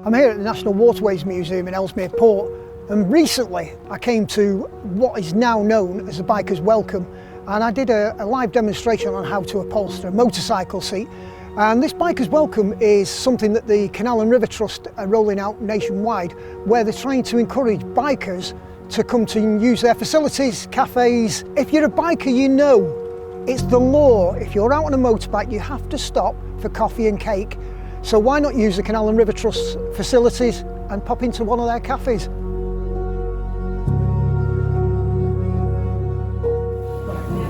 I'm here at the National Waterways Museum in Ellesmere Port, and recently I came to what is now known as a biker's welcome, and I did a live demonstration on how to upholster a motorcycle seat. And this biker's welcome is something that the Canal and River Trust are rolling out nationwide, where they're trying to encourage bikers to come to use their facilities, cafes. If you're a biker, you know it's the law. If you're out on a motorbike, you have to stop for coffee and cake. So why not use the Canal and River Trust facilities and pop into one of their cafes?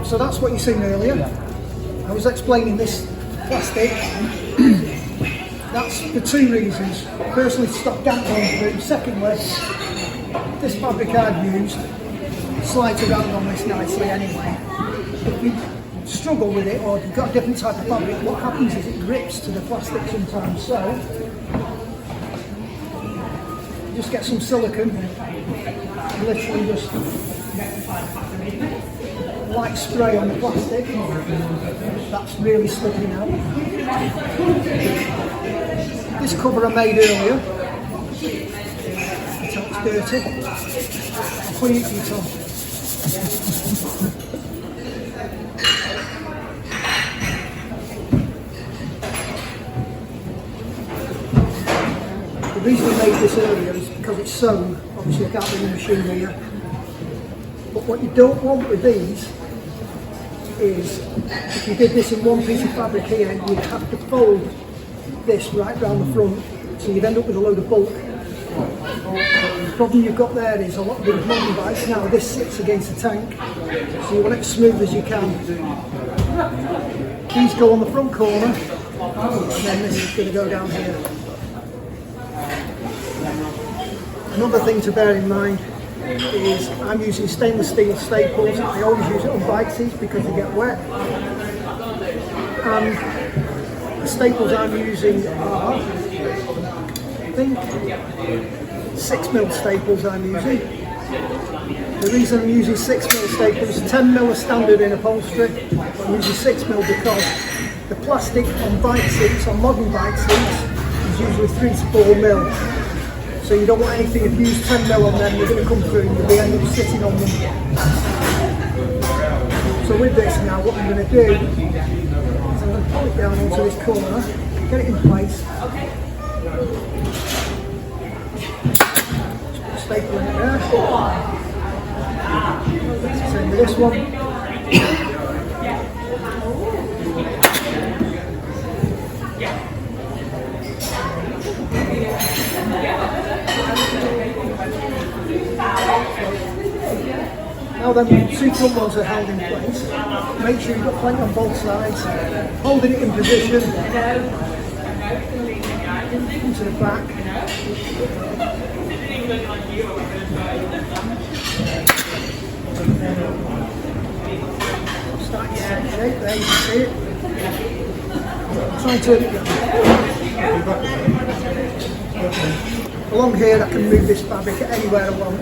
So that's what you seen earlier. I was explaining this plastic. That's for two reasons. Firstly, to stop damp going through. Secondly, this fabric I've used slides around on this nicely anyway. If you struggle with it, or you've got a different type of fabric, what happens is it grips to the plastic sometimes. So just get some silicone and literally just light spray on the plastic. That's really slipping out. This cover I made earlier, until it's dirty. I'll clean it for you, Tom. The reason I made this earlier is because it's sewn. Obviously I can't bring the machine here. But what you don't want with these is, if you did this in one piece of fabric here, you'd have to fold this right round the front, so you'd end up with a load of bulk. The problem you've got there is a lot of these mountain bikes now, this sits against the tank, so you want it as smooth as you can. These go on the front corner, and then this is going to go down here. Another thing to bear in mind is I'm using stainless steel staples. I always use it on bike seats because they get wet. And the staples I'm using are, I think, 6mm staples I'm using. The reason I'm using 6mm staples, 10mm is standard in upholstery, but I'm using 6mm because the plastic on bike seats, on modern bike seats, is usually 3 to 4mm. So you don't want anything, if you use 10mm on them, they're going to come through and you'll be end up sitting on them. So with this now, what I'm going to do is I'm going to pull it down onto this corner, get it in place. Just put a staple in it there. Same with this one. Now then, the two front ones are held in place. Make sure you've got plenty on both sides. Holding it in position. Into the back. Start your head shape, there you can see it. Try and turn it down. Along here I can move this fabric anywhere I want.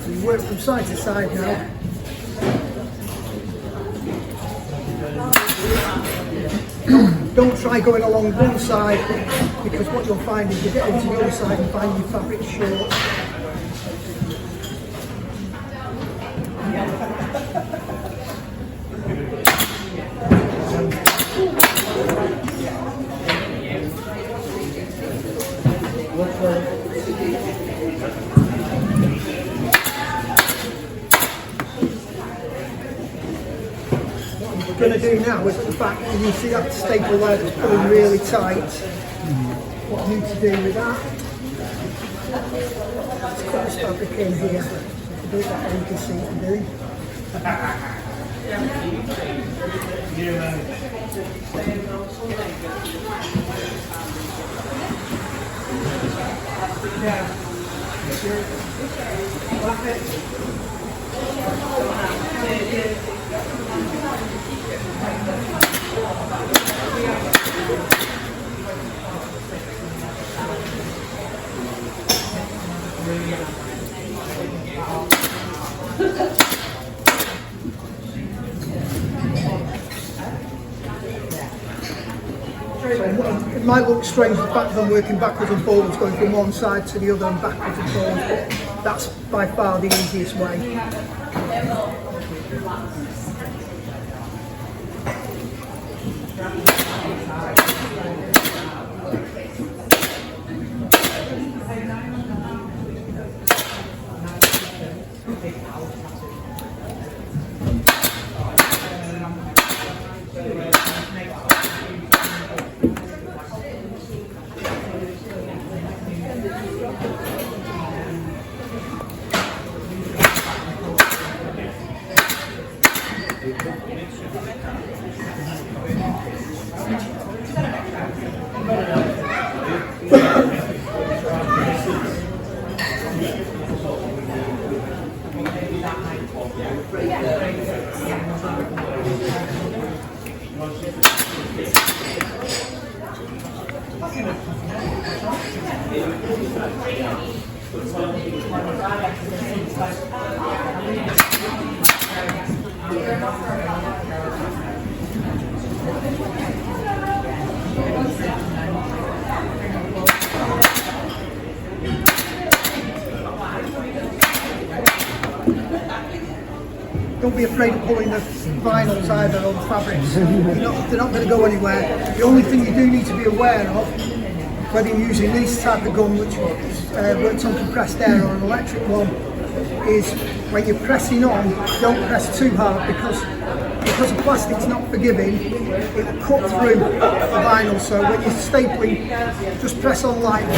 So you work from side to side now. Don't try going along one side, because what you'll find is you get into the other side and find your fabric short. going to do now is at the back, and you see that staple there that's pulling really tight. What I need to do with that, let's cut this fabric in here. Do it that way you can see what I'm doing. It might look strange the fact that I'm working backwards and forwards, going from one side to the other and backwards and forwards, but that's by far the easiest way. Don't be afraid of pulling the vinyls either on the fabrics. They're not going to go anywhere. The only thing you do need to be aware of, whether you're using this type of gun, which works on compressed air, or an electric one, is when you're pressing on, don't press too hard because the plastic's not forgiving, it will cut through the vinyl. So when you're stapling, just press on lightly.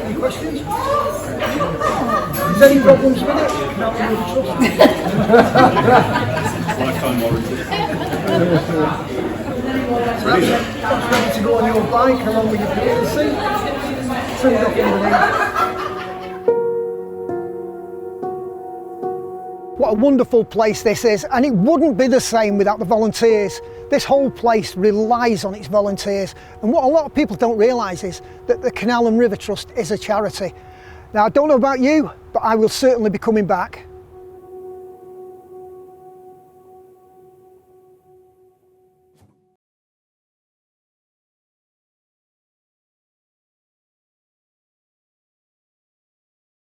Any questions? Is there any problems with it? Canal River Trust. Lifetime warranty. So that's ready to go on your bike along with your pedal seat. Turn it up underneath. What a wonderful place this is, and it wouldn't be the same without the volunteers. This whole place relies on its volunteers, and what a lot of people don't realise is that the Canal and River Trust is a charity. Now, I don't know about you, but I will certainly be coming back.